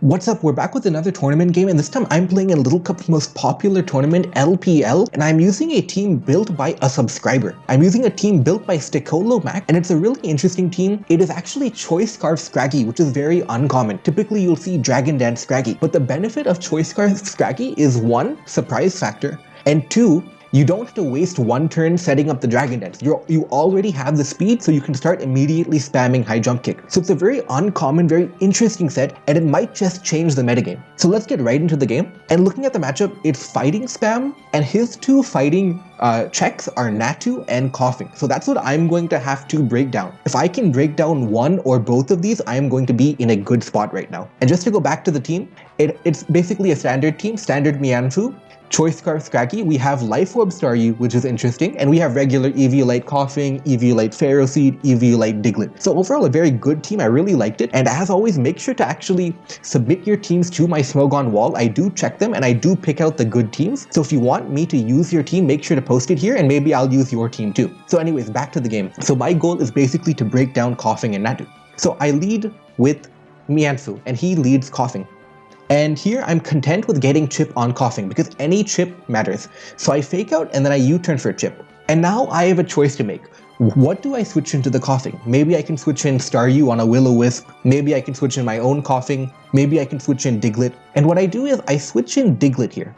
What's up? We're back with another tournament game, and this time I'm playing in Little Cup's most popular tournament, LPL, and I'm using a team built by a subscriber. I'm using a team built by Sticolo Mac, and it's a really interesting team. It is actually Choice Scarf Scraggy, which is very uncommon. Typically, you'll see Dragon Dance Scraggy, but the benefit of Choice Scarf Scraggy is 1, surprise factor, and 2, you don't have to waste one turn setting up the Dragon Dance. You already have the speed, so you can start immediately spamming high jump kick. So it's a very uncommon, very interesting set, and it might just change the metagame. So let's get right into the game. And looking at the matchup, it's fighting spam, and his two fighting checks are Natu and Coughing. So that's what I'm going to have to break down. If I can break down one or both of these, I am going to be in a good spot right now. And just to go back to the team, it's basically a standard team, standard Mianfu, Choice Scarf Scraggy, we have Life Orb Staryu, which is interesting, and we have regular Eviolite Coughing, Eviolite Ferroseed, Eviolite Diglett. So overall, a very good team. I really liked it, and as always, make sure to actually submit your teams to my Smogon wall. I do check them, and I do pick out the good teams. So if you want me to use your team, make sure to post it here, and maybe I'll use your team too. So anyways, back to the game. So my goal is basically to break down Coughing and Natu. So I lead with Mianfu, and he leads Coughing. And here I'm content with getting chip on Coughing because any chip matters. So I fake out and then I U-turn for chip. And now I have a choice to make. What do I switch into the Coughing? Maybe I can switch in Staryu on a Will-O-Wisp. Maybe I can switch in my own Coughing. Maybe I can switch in Diglett. And what I do is I switch in Diglett here.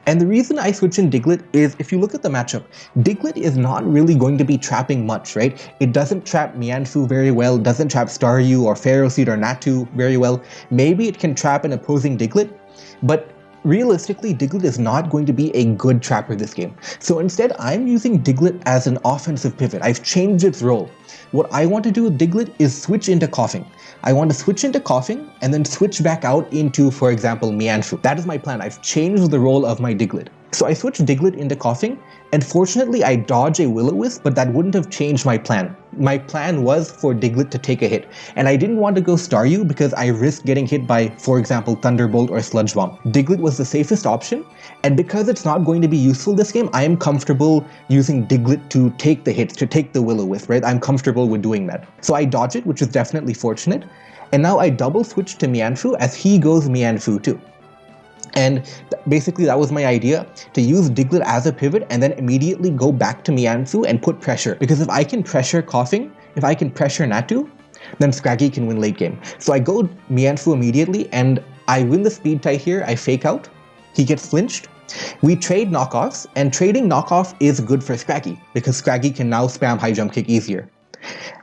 And the reason I switch in Diglett is if you look at the matchup, Diglett is not really going to be trapping much, right? It doesn't trap Mianfu very well, doesn't trap Staryu or Ferroseed or Natu very well. Maybe it can trap an opposing Diglett, but realistically, Diglett is not going to be a good trapper this game. So instead, I'm using Diglett as an offensive pivot. I've changed its role. What I want to do with Diglett is switch into Coughing. I want to switch into Coughing and then switch back out into, for example, Mianfu. That is my plan. I've changed the role of my Diglett. So I switched Diglett into Coughing, and fortunately I dodge a Will-O-Wisp, but that wouldn't have changed my plan. My plan was for Diglett to take a hit, and I didn't want to go Staryu because I risked getting hit by, for example, Thunderbolt or Sludge Bomb. Diglett was the safest option, and because it's not going to be useful this game, I am comfortable using Diglett to take the hits, to take the Will-O-Wisp, right? I'm comfortable with doing that. So I dodge it, which is definitely fortunate, and now I double switch to Mianfu as he goes Mianfu too. And basically that was my idea, to use Diglett as a pivot and then immediately go back to Mianfu and put pressure. Because if I can pressure Coughing, if I can pressure Natu, then Scraggy can win late game. So I go Mianfu immediately and I win the speed tie here, I fake out, he gets flinched. We trade knockoffs, and trading knockoff is good for Scraggy because Scraggy can now spam high jump kick easier.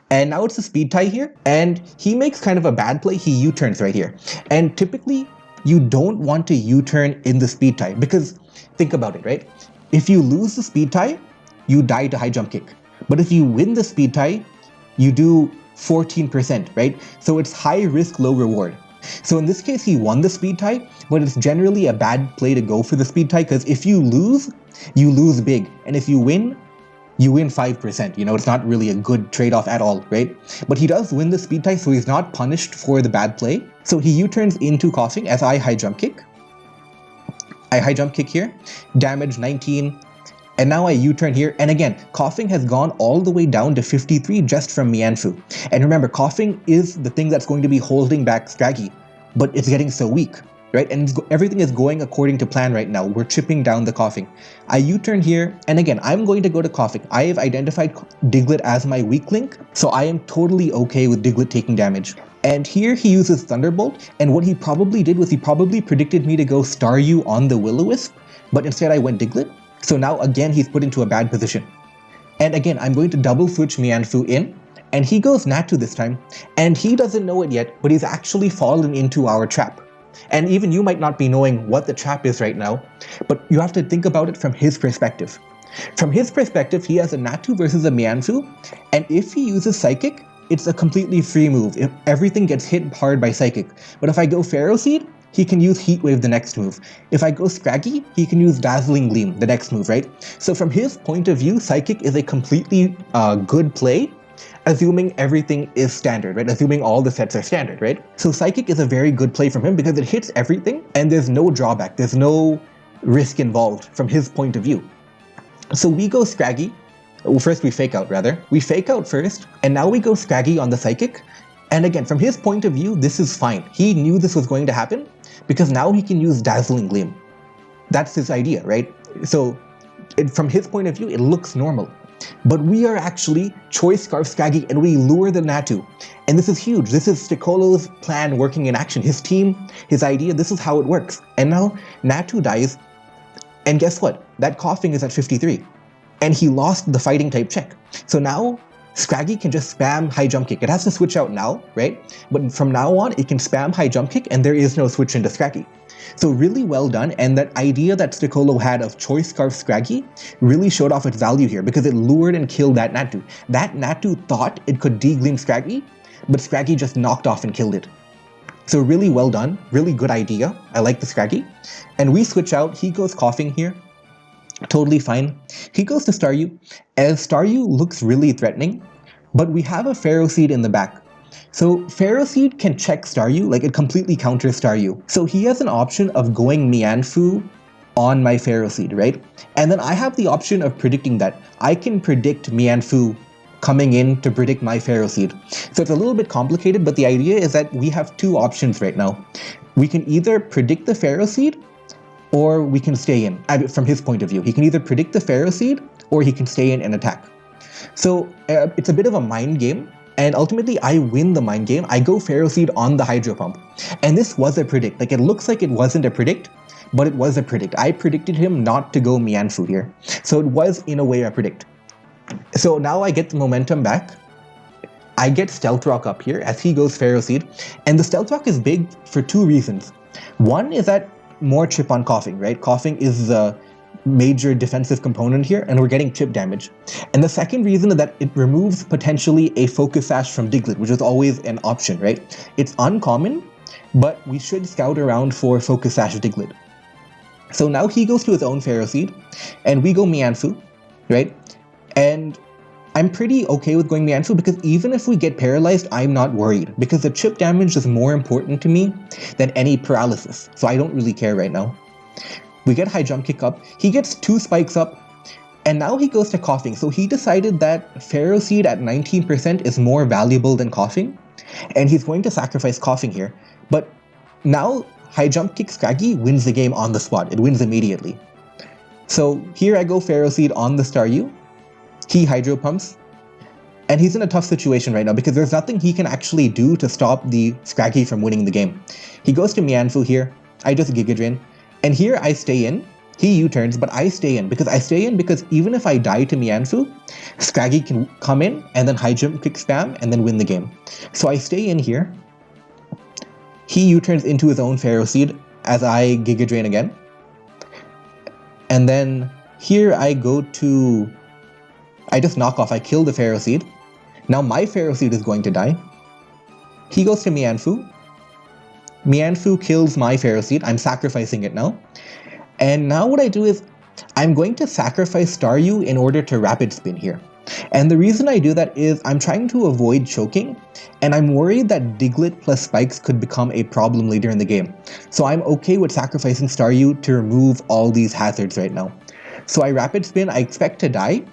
And now it's a speed tie here, and he makes kind of a bad play, he U-turns right here. And typically, you don't want to U-turn in the speed tie because think about it, right? If you lose the speed tie, you die to high jump kick. But if you win the speed tie, you do 14%, right? So it's high risk, low reward. So in this case, he won the speed tie, but it's generally a bad play to go for the speed tie because if you lose big. And if you win 5%, you know, it's not really a good trade-off at all, right? But he does win the speed tie, so he's not punished for the bad play. So he U-turns into Coughing as I high jump kick. I high jump kick here, damage 19, and now I U-turn here, and again, Coughing has gone all the way down to 53 just from Mianfu. And remember, Coughing is the thing that's going to be holding back Scraggy, but it's getting so weak. Right, and everything is going according to plan right now. We're chipping down the Coughing. I U-turn here, and again, I'm going to go to Coughing. I have identified Diglett as my weak link, so I am totally okay with Diglett taking damage. And here he uses Thunderbolt, and what he probably did was he probably predicted me to go Staryu on the Will-O-Wisp, but instead I went Diglett. So now again, he's put into a bad position. And again, I'm going to double switch Mianfu in, and he goes Natu this time, and he doesn't know it yet, but he's actually fallen into our trap. And even you might not be knowing what the trap is right now, but you have to think about it from his perspective. From his perspective, he has a Natu versus a Mianfu, and if he uses Psychic, it's a completely free move. Everything gets hit hard by Psychic. But if I go Ferroseed, he can use Heat Wave the next move. If I go Scraggy, he can use Dazzling Gleam the next move, right? So from his point of view, Psychic is a completely good play, assuming everything is standard, right? Assuming all the sets are standard, right? So Psychic is a very good play from him because it hits everything and there's no drawback. There's no risk involved from his point of view. So we go Scraggy. Well, first we fake out rather. We fake out first, and now we go Scraggy on the Psychic. And again, from his point of view, this is fine. He knew this was going to happen because now he can use Dazzling Gleam. That's his idea, right? So from his point of view, it looks normal. But we are actually Choice Scarf Scraggy and we lure the Natu. And this is huge. This is Sticolo's plan working in action. His team, his idea, this is how it works. And now Natu dies. And guess what? That coughing is at 53. And he lost the fighting type check. So now Scraggy can just spam high jump kick. It has to switch out now, right? But from now on, it can spam high jump kick and there is no switch into Scraggy. So really well done, and that idea that Sticolo had of Choice Scarf Scraggy really showed off its value here because it lured and killed that Natu. That Natu thought it could degleam Scraggy, but Scraggy just knocked off and killed it. So really well done, really good idea. I like the Scraggy. And we switch out, he goes coughing here. Totally fine. He goes to Staryu, as Staryu looks really threatening, but we have a Pharaoh Seed in the back. So Pharaoh Seed can check Staryu, like it completely counters Staryu. So he has an option of going Mianfu on my Pharaoh Seed, right? And then I have the option of predicting that. I can predict Mianfu coming in to predict my Pharaoh Seed. So it's a little bit complicated, but the idea is that we have two options right now. We can either predict the Pharaoh Seed, or we can stay in, from his point of view. He can either predict the Pharaoh Seed, or he can stay in and attack. So it's a bit of a mind game. And ultimately, I win the mind game. I go Pharaoh Seed on the Hydro Pump. And this was a predict. Like, it looks like it wasn't a predict, but it was a predict. I predicted him not to go Mianfu here. So it was, in a way, a predict. So now I get the momentum back. I get Stealth Rock up here as he goes Pharaoh Seed. And the Stealth Rock is big for two reasons. One is that more chip on coughing, right? Coughing is the major defensive component here, and we're getting chip damage. And the second reason is that it removes potentially a Focus Sash from Diglett, which is always an option, right? It's uncommon, but we should scout around for Focus Sash Diglett. So now he goes to his own Pharaoh Seed, and we go Mianfu, right? And I'm pretty okay with going Mianfu because even if we get paralyzed, I'm not worried because the chip damage is more important to me than any paralysis. So I don't really care right now. We get high jump kick up, he gets 2 spikes up, and now he goes to coughing. So he decided that Pharaoh Seed at 19% is more valuable than coughing, and he's going to sacrifice coughing here. But now high jump kick Scraggy wins the game on the spot. It wins immediately. So here I go Pharaoh Seed on the Staryu, he Hydro Pumps, and he's in a tough situation right now because there's nothing he can actually do to stop the Scraggy from winning the game. He goes to Mianfu here, I just Giga Drain. And here I stay in, he U-turns, but I stay in because even if I die to Mianfu, Scraggy can come in and then high jump kick spam and then win the game. So I stay in here, he U-turns into his own Pharaoh Seed as I Giga Drain again. And then here I go to, I just knock off, I kill the Pharaoh Seed. Now my Pharaoh Seed is going to die. He goes to Mianfu. Mianfu kills my Pharaoh Seed. I'm sacrificing it now. And now what I do is, I'm going to sacrifice Staryu in order to Rapid Spin here. And the reason I do that is I'm trying to avoid choking, and I'm worried that Diglett plus Spikes could become a problem later in the game. So I'm okay with sacrificing Staryu to remove all these hazards right now. So I Rapid Spin, I expect to die,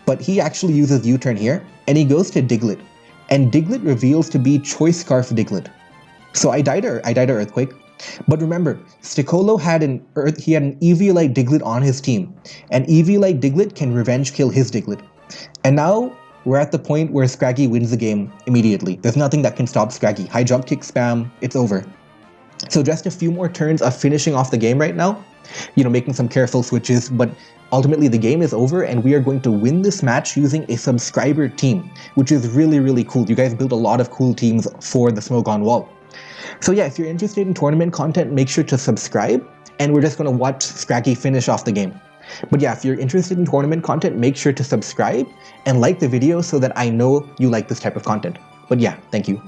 but he actually uses U-turn here, and he goes to Diglett. And Diglett reveals to be Choice Scarf Diglett. So I died to Earthquake, but remember, Sticolo had an Eviolite Diglett on his team, and Eviolite Diglett can revenge kill his Diglett. And now we're at the point where Scraggy wins the game immediately. There's nothing that can stop Scraggy. High jump kick spam, it's over. So just a few more turns of finishing off the game right now, making some careful switches, but ultimately the game is over and we are going to win this match using a subscriber team, which is really, really cool. You guys built a lot of cool teams for the Smoke on Wall. So yeah, if you're interested in tournament content, make sure to subscribe, and we're just going to watch Scraggy finish off the game. But yeah, if you're interested in tournament content, make sure to subscribe and like the video so that I know you like this type of content. But yeah, thank you.